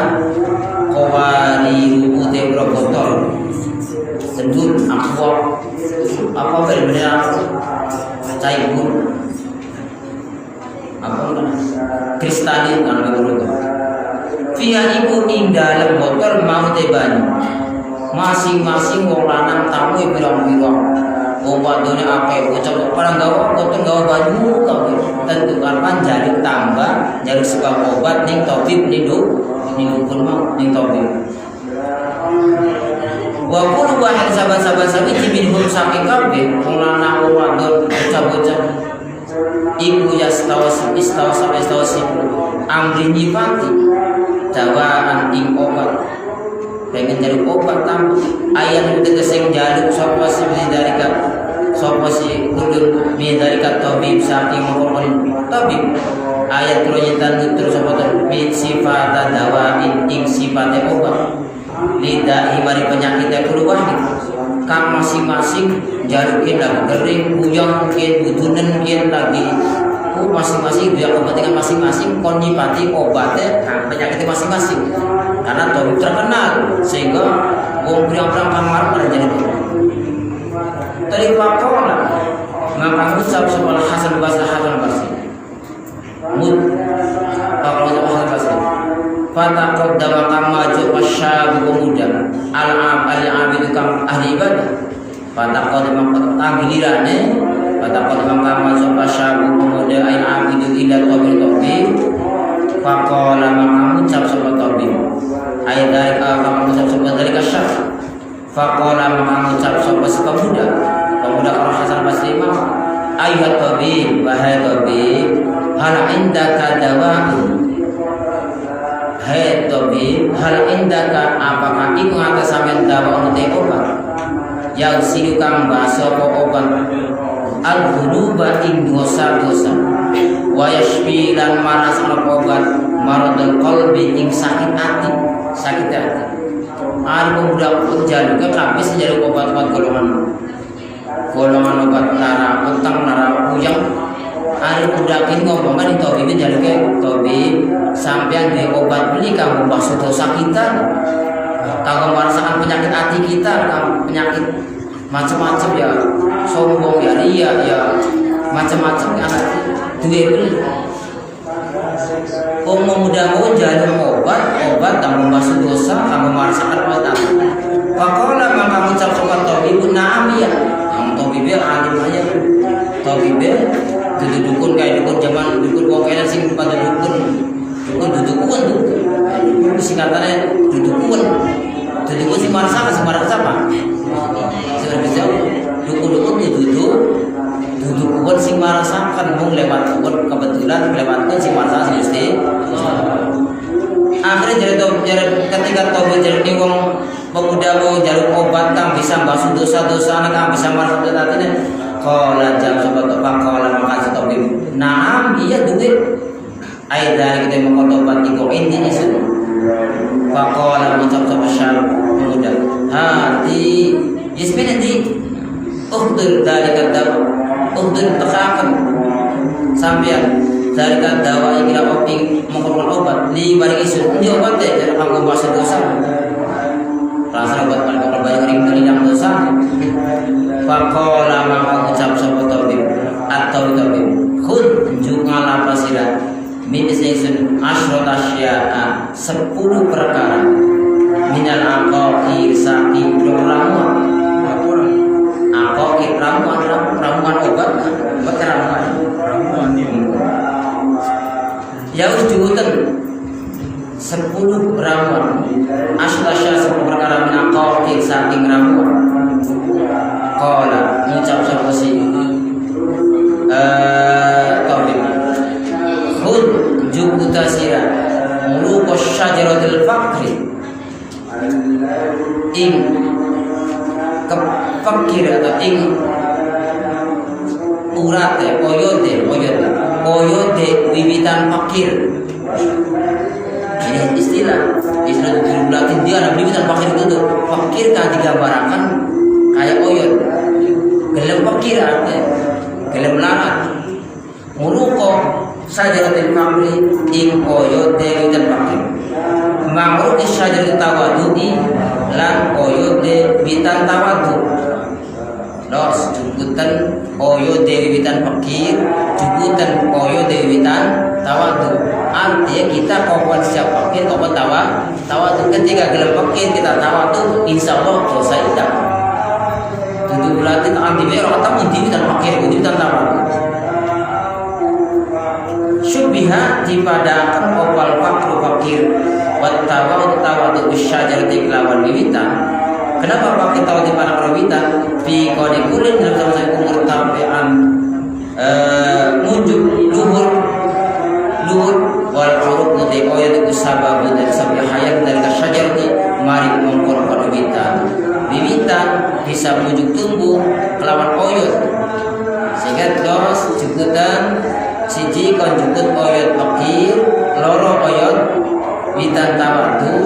qawali nukuti botol sendut aqua apa benar cair pun apa kan kristalin kan begitu via iku ing dalam botol mau teban masing-masing wong lanang tamu pirang-pirang wong wadone akeh bocah parang gawa potong gawa baju kabeh tentu kan jaluk tambah jaluk sebab obat ning tabib ning dukun mau ning tabib wa kullu wahid sahabat-sahabat sawi minhum saking kabeh wong lanang wong wadon bocah-bocah iku istawas amri nyifati dawaan ing obat pengen jaluk obat tam ayat tegese jaluk sapa si kulun min dalika tabib saking mongkon tabib ayat proyetan terus apa tabib sifat dawaan ing sifate obat lidah himari penyakitnya keluar kang masing-masing jalukin lagi kering buyang mungkin butunan mungkin lagi masing-masing dia kepentingan masing-masing konyipati obatnya penyakitnya masing-masing karena tabib terkenal sehingga wong priang-priang kamar pada jadi tadi pakola maka ucap sekolah Hasan Basri Hasan Basri fatakot dawa kang maju pasyabu pemuda al-abid kang ahli ibadah fatakot memang tagilirane fatakot kang maju pasyabu pemuda al-abid ila tabib faqala maka ucap sapa tabib ai dari kang ucap sapa dari kasyaf faqala maka ucap sapa si pemuda orang Hasan Basri ayat tabib wahai tabib hal indaka dawa'un hai tabib hal indaka apakah iku ngatas sampeyan dawa ono obat yang silu kang basa obat al-dhunuba ing dosa-dosa wa yashfi lan maras obat maradul qalbi ing sakit hati ari pemuda penjalu kabeh senjaluk obat-obat golongan obat nara utang nara puyeng ari budakin ngomong kan tabib jaluke tabib sampean duwe obat beli kanggo mbasuh dosa kita kanggo merasakan penyakit hati kita penyakit macam-macam ya sombong ya ria ya macam-macam kan duwe beli muda mau jalur obat kanggo mbasuh dosa kanggo merasakan penyakit hati faqala maka ngucap sapa tabib na'am ya tabib alim aja tabib dudukun kayak dukun zaman dukun wong kene sing pada dukun dudukun singkatannya dudukun sing marasa apa sebenarnya dukun ya dudukun sing marasa kan mung lewat kebetulan lewat si masa si Gusti. Akhirnya jadi ketika tobat jadi wong pemuda mau jalur obat kang bisa basuh dosa-dosa kang bisa marah tadi kalau jam sobat apa kalau makasih tobat nah iya duit aida kita mau tobat itu ini isu pakola mengucap syar pemuda hati yasmin nanti uhdur dari kata uhdur tekakan sampai dari kata dawa yang kita kopi mengkorban obat di balik isu ini obat deh dari kamu bahasa dosa rasa obat kalau banyak ring yang dosa pakola maka ucap sobat tabib atau tabib khud juga lapar sila min isun asyrota sya'a 10 perkara minal aqaqir saking ramuan aqaqir ramuan obat ramuan ya ujutan 10 ramuan aslasya 10 perkara min aqaqir saking ramuan qala ngucap sapa si tabib khud jubuta sira muluko syajaratil fakri ing kepakir atau ing urate koyote wiwitan fakir ini istilah berarti dia ada wiwitan fakir itu fakir kan digambarkan kayak oyot gelem fakir artinya gelem larat muluko sajaratil fakri ing koyote wiwitan fakir ma'ruf isyajar tawadudi lan koyote witan tawadu los jubutan koyote wiwitan fakir jubutan koyote wiwitan tawadu artinya kita kawan siap fakir kawan tawadu ketika gelap fakir kita tawadu insya Allah dosa tidak itu berarti tak anti merah atau wiwitan fakir wiwitan tawadu syubbiha dipadakan opal fakru fakir wat tawadu bisyajarati kelawan wiwitan. Kenapa pakai tawadu dipadakan wiwitan? Fi qadi kulin dalam zaman umur tabi'an muncul luhur wal urut mutai koyat itu sabab dari sabab hayat dari syajarati mari mengkorban wiwitan bisa muncul tumbuh kelawan koyot sehingga dos jubutan siji kon jubut oyot fakir loro oyot witan tawadu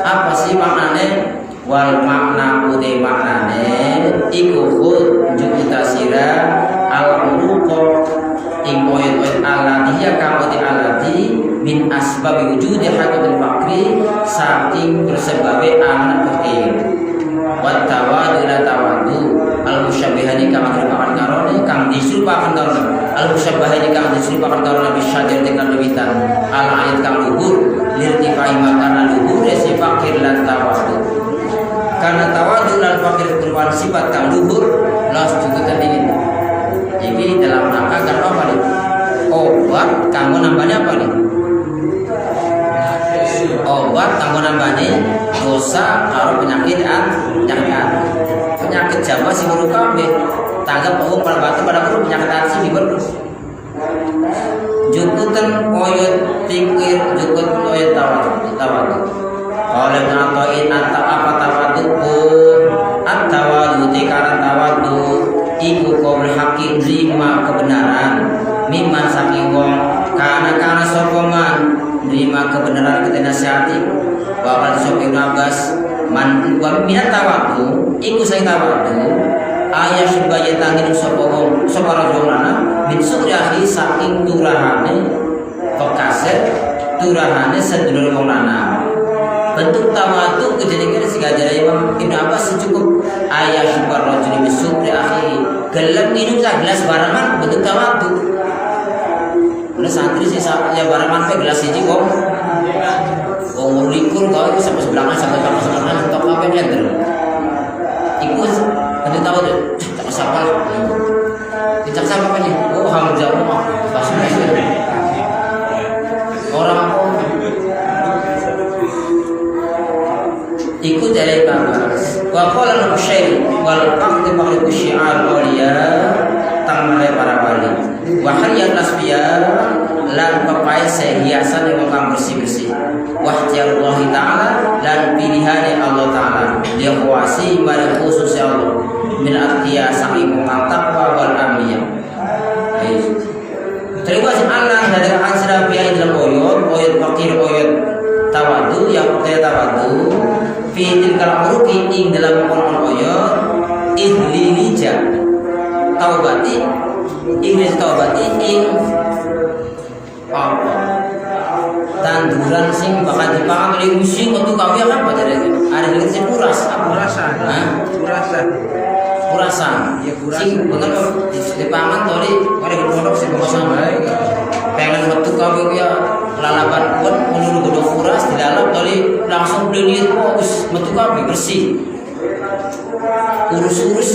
apa sih maknane wal makna ude maknane iku khud jubuta sira al uruqo ing oyot alati ya kamoti alati min asbab wujudi hakatul fakri saking bersebabe anak fakir wat tawadu la tawadu al musyabbihani kama kirakan karone kang disurupaken karone al musyabbihani kang disurupaken karone bisyajar dengan witan al ayat kang luhur lirtifai makana luhur si fakir lan tawadu karena tawadu lan fakir berupa sifat kang luhur las juga tadi jadi dalam rangka kan apa nih obat kamu nambahnya apa nih obat kamu nambahnya dosa atau penyakit Jawa si guru kabeh tanggap bahwa pada batu pada guru penyakit hati diber jukutan koyot pikir jukut koyot tawadu oleh ngatoin apa tawadu tikaran tawadu ibu kau berhakim lima kebenaran mimman saking wong karena sokongan lima kebenaran kita nasihati bahwa sopir nabas man wa minat tawadu iku saya tawadu ayah supaya tangin sopara jolana min sukriahi saking turahane pekaset turahane sedulur wong lanang bentuk tawadu kejadian segala Imam Ibnu Abbas secukup ayah supaya rajul min sukriahi gelap minum gelas barangan bentuk tawadu udah santri sih ya barangan pe gelas siji kok umur likur kau itu sampai sebelah sampai tok apa nya terus ikut nanti tahu deh tak siapa tidak siapa apa nih oh Hamzah orang ikut dari bagas wa qala al-syai' wal qaqd ba'd syi'ar awliya tamai para wali wa hayya sehiasan yang kang bersih-bersih. Wahtiyarullah ta'ala dan pilihan Allah ta'ala dia kuasi pada khusus Allah min artiya sangi kang takwa wal amiyah. Terima kasih Allah dari hasil biaya dalam oyot fakir oyot tawadu yang pakai tawadu fitil kalamuruki ing dalam konon oyot idlilija taubati Inggris taubati ing apa tanduran sing bakal dipangan oleh musim untuk kau yang apa dari ada yang sing puras purasan sing bener dipangan tadi ada di pondok sing bosan pengen metu kau ya lalaban pun menurut gedung puras dilalap tadi langsung beli wis metu kau bersih urus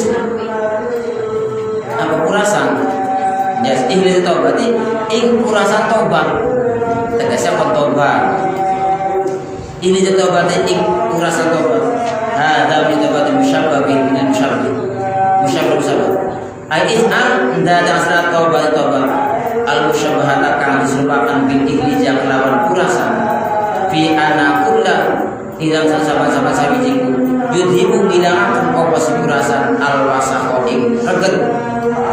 apa purasan ya Inggris taubati ing purasan tobat tegasnya tobat ini tobat ing purasan tobat ada min tobat musyabbah bin musyabbah ai is'an dan asrat tobat al musyabbahat akan diserupakan bil ihlija kelawan purasan fi anakulla tidak sama-sama sabijiku yudhibu bilangakan opas purasan al wasakho ing reget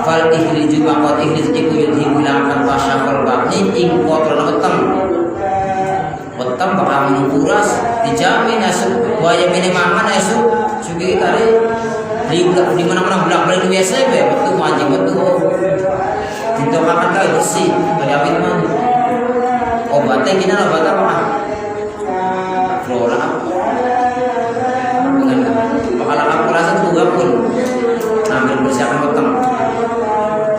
fal ihliju maqad ihlij iku yudhibu bilangakan wasakhol bakni ing kotor wetam bakal menguras dijamin asuk waya minimaman asuk sugi tadi di mana-mana bolak-balik biasa ya betul wajib betul ditokakan kali bersih dari awit mah obatnya gini lah obat apa flora dengan bakal aku rasa juga pun ambil persiapan wetam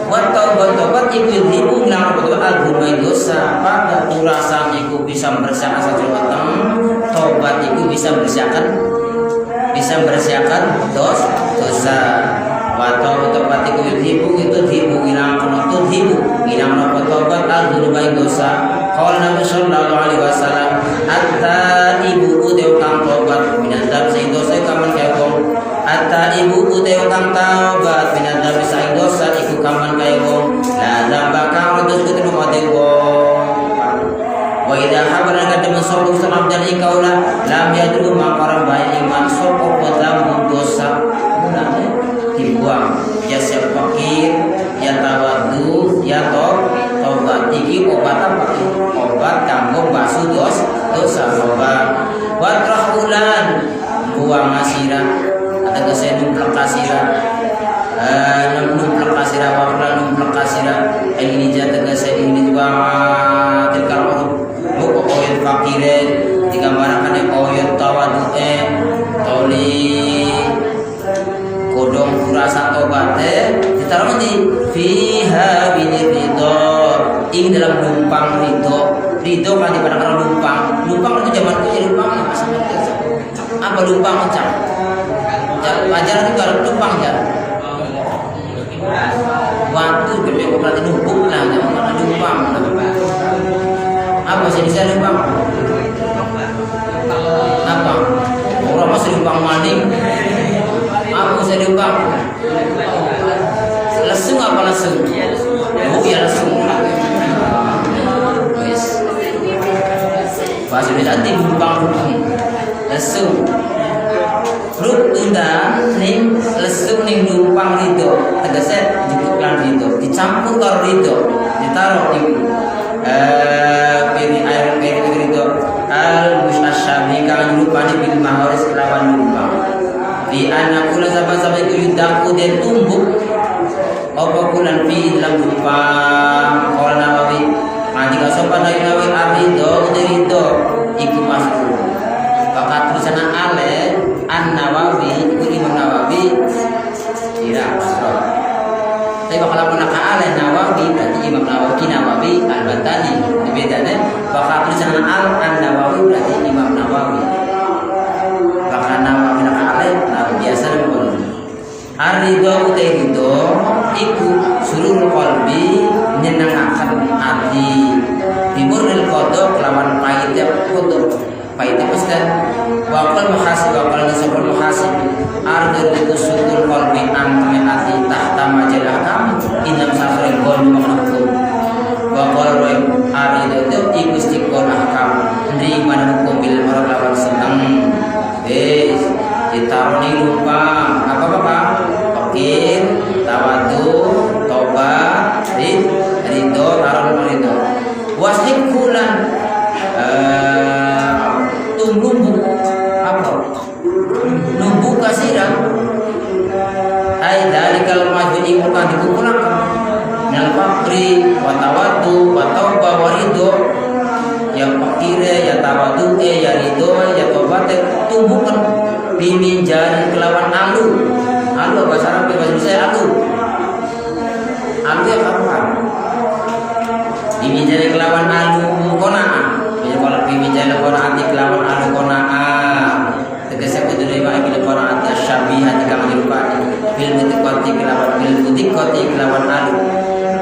buat tobat ikut ibu bilang betul al-gumai dosa pada urasan iku bisa membersihkan satu wetam tobat iku bisa membersihkan dosa wato tobat iku yudhibu itu dhibu ilang penutut dhibu ilang nopo tobat al-gumai dosa qala Nabi sallallahu alaihi wasallam atta ibu udew kang tobat minadab sing dosa kaman kaya wong atta ibu udew kang tobat minadab sing dosa iku kaman kaya wong la dzamba kang rodus kudu mate wong wa idza habara kadang sopo salam dan ikaula lam yadru maqaram bae iman sopo podam dosa mulane dibuang ya siap fakir ya tawadu ya tobat iki obat apa obat kanggo basuh dosa obat watrahulan buang asira ada kesen numplek asira numplek asira wala numplek asira ini jatuh kesen ini juga tilkal urut buku oyot fakirin digambarkan yang oyot tawadu toli kodong kurasa tobatnya ditaruh di fiha binir ridho ing dalam lumpang ridho kan dipandangkan lumpang itu zaman itu lumpang apa lumpang ucap ajaran itu ada lumpang ya waktu gede berarti numpuk lah jangan lumpang apa sih bisa lumpang apa orang masih lumpang maning apa saya lumpang lesung apa lesung oh ya lesung bahasa Indonesia lumpang lesung rut undang ning lesung ning lumpang ridho tegasnya cukup lan ridho dicampur karo ridho ditaruh di pilih air ridho al musyasyabi kang nyupani bil maharis kelawan lumpang di anak kula sama-sama itu yudaku dan tumbuk apa kulan fi dalam lumpang qala Nawawi jika sopan dari Nawawi arido ridho iku masuk bakat tulisan ale An-Nawawi itu Imam Nawawi tidak masuk tapi bakal nak ale Nawawi berarti Imam Nawawi Al-Batani bedanya bakat tulisan An-Nawawi berarti Imam Nawawi bakal Nawawi nak ale biasa namanya arido ridho iku surul qalbi nyenengaken ati timuril kodok lawan pahitnya kodok pahitnya pasti wakil mahasib wakil nasabul mahasib ardul itu surul qalbi antame ati tahta majalah kamu inam safri qol maknakum wakil Arido itu ikustikon ahkam nerima hukum bil marah lawan seneng. Ditaruh di lupa apa fakir, tawadu, tobat, ridho, taruh ridho. Wasik kulan tumbuh apa? Numbuh kasiran. Ai dari kalau maju imukan dikumpulkan. Nal fakri, watawadu, watauba, waridho. Ya fakir, ya tawadu, ya ridho, ya tobat, tumbuhkan. Biminjari kelawan alu bahasa Arab bahasa Indonesia alu ya apa? Biminjari kelawan alu konaa. Kalau biminjari kelawan alu konaa, tegese kudu lima iki konaa syabihah jika menyerupai bil mutikoti kelawan alu.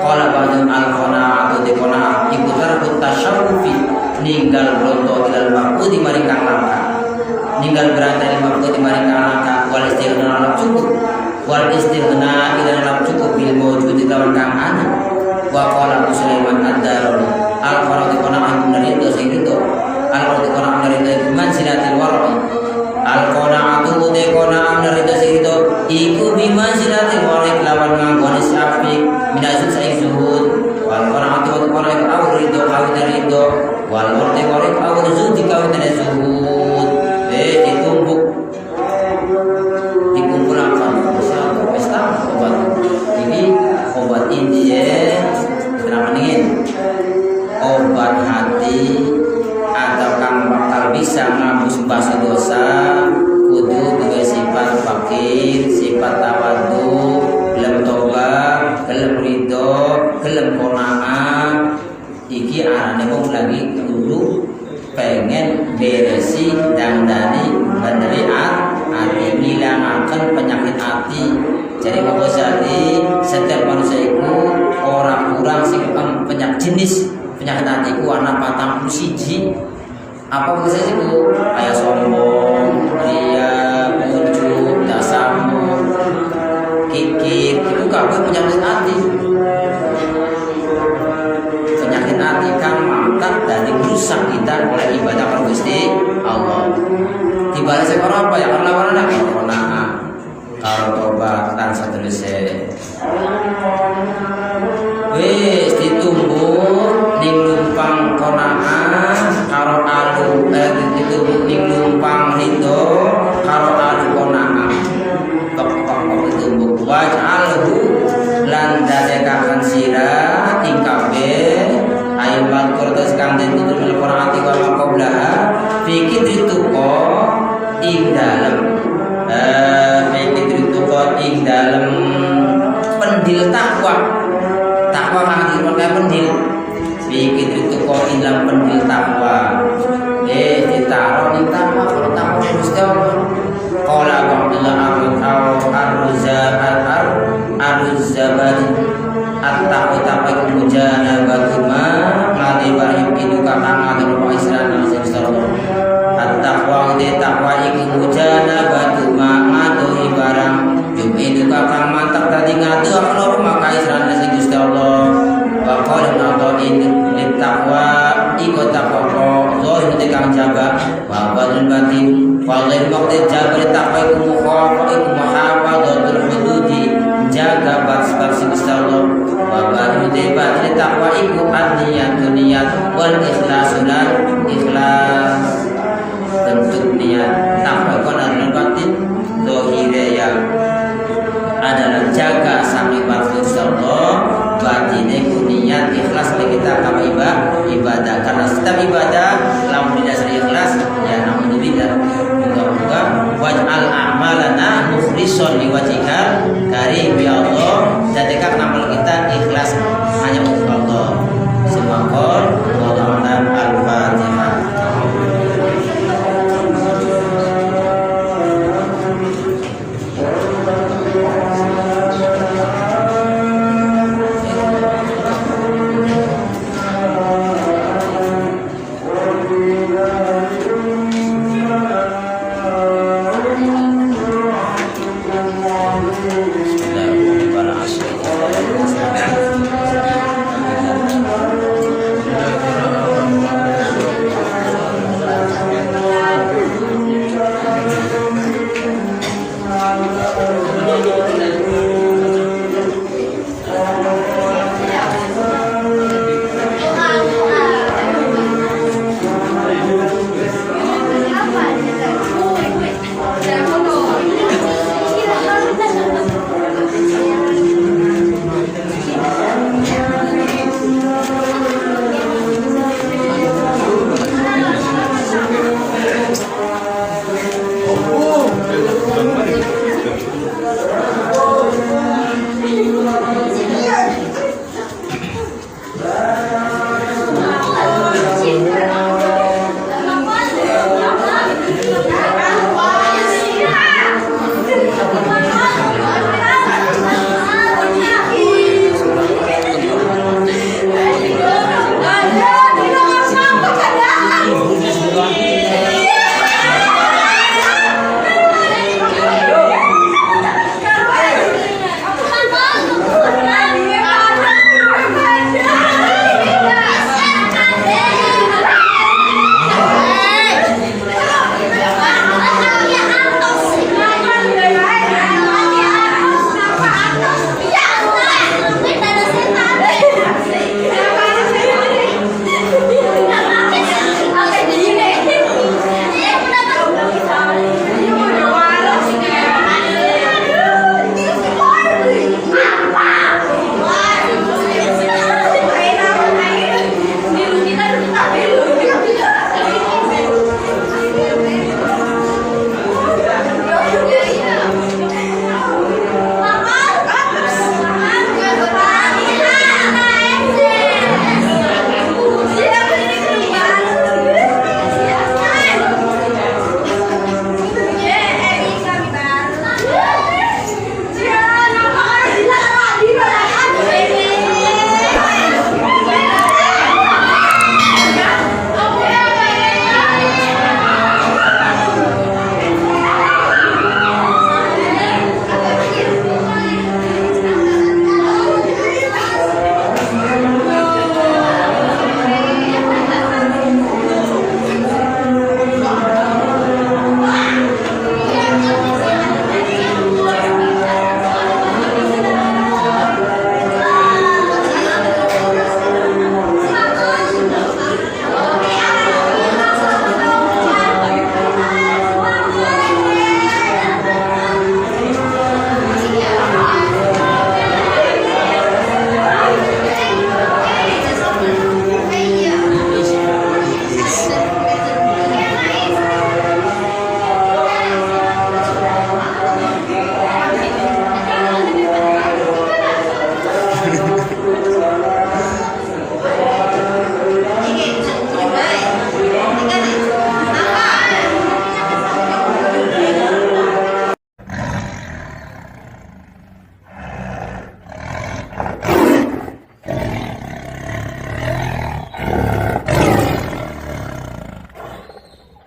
Qala ba'dun al konaa atau di konaa iku tarku tasyawufi ninggal bronto ilal maqudi mari kang langka. Ninggal berada di waktu di mari kalangka wal istighna dalam cukup bil mawjud di lawan kang ana wa qala Sulaiman ad-Darul al farad qana'ah dari itu sing itu al farad qana'ah dari itu manzilatil wara'i al qana'atu de qana'ah dari itu sing itu iku bi manzilatil wara'i lawan nganggo sapi minasuk sai zuhud wal qana'atu qana'ah awr itu kawin dari itu wal warti wara'i awr zuhud kawin dari zuhud. Ditumbuk dikumpulkan pesta obat ini obat ini ya terangin obat hati atau kang bakal bisa ngapus basa dosa kudu dua sifat fakir sifat tawadu gelem tobat gelem ridho gelem qanaah iki arane wong lagi dulu pengen beresi dandani bandari hati ngilangaken penyakit hati. Jadi Imam Ghazali setiap manusia itu orang sing penyakit jenis penyakit hati ku ana 41. Apa maksudnya itu? Kayak sombong, ria, ujub, tasamu, kikir, itu kabeh penyakit hati. Penyakit hati kang mangkat dari rusak kita oleh ibadah kepada Gusti Allah. Dibalas orang apa ya karena warna qanaah, karo tobat dan seterusnya. Wis ditumbur ning lumpang qanaah karo alu ditumbur ning lumpang ridho karo alu qanaah. Tok ditumbur waj'alhu lan dadekaken sira ing kabeh ayo matur terus kang den tutur Al-Qur'an ati wa qablaha fikir dituko ing dalem fikir dituko ing dalem pendil takwa kang dipake pendil fikir dituko ing dalem pendil takwa ditaruh ing takwa kalau takwa Gusti Allah qala Abdullah ar-Ruzabadi at-taqwa mujanabatuma ngadi barang itu kakang atau Pak Israel sallallahu at-taqwa de taqwa iku mujanabatuma ngadu barang itu kakang mantap tadi ngadu Allah maka Israel sing Gusti Allah wa qala na'in lit-taqwa iku taqwa Allah itu kang jaga wa badul batin wa ghair waqti jaga taqwa iku muhafadhatul hududi jaga bab-bab sing Gusti Allah wa baru debat takwa iku niat wal ikhlasulan ikhlas bentuk niat takwa kon adalah batin zahire yang adalah jaga sampai waktu Allah batinnya ku niat ikhlas bagi kita kama ibadah karena setiap ibadah lamun didasari ikhlas ya alhamdulillah juga waj'al a'malana mukhlishon liwajhikal karim ya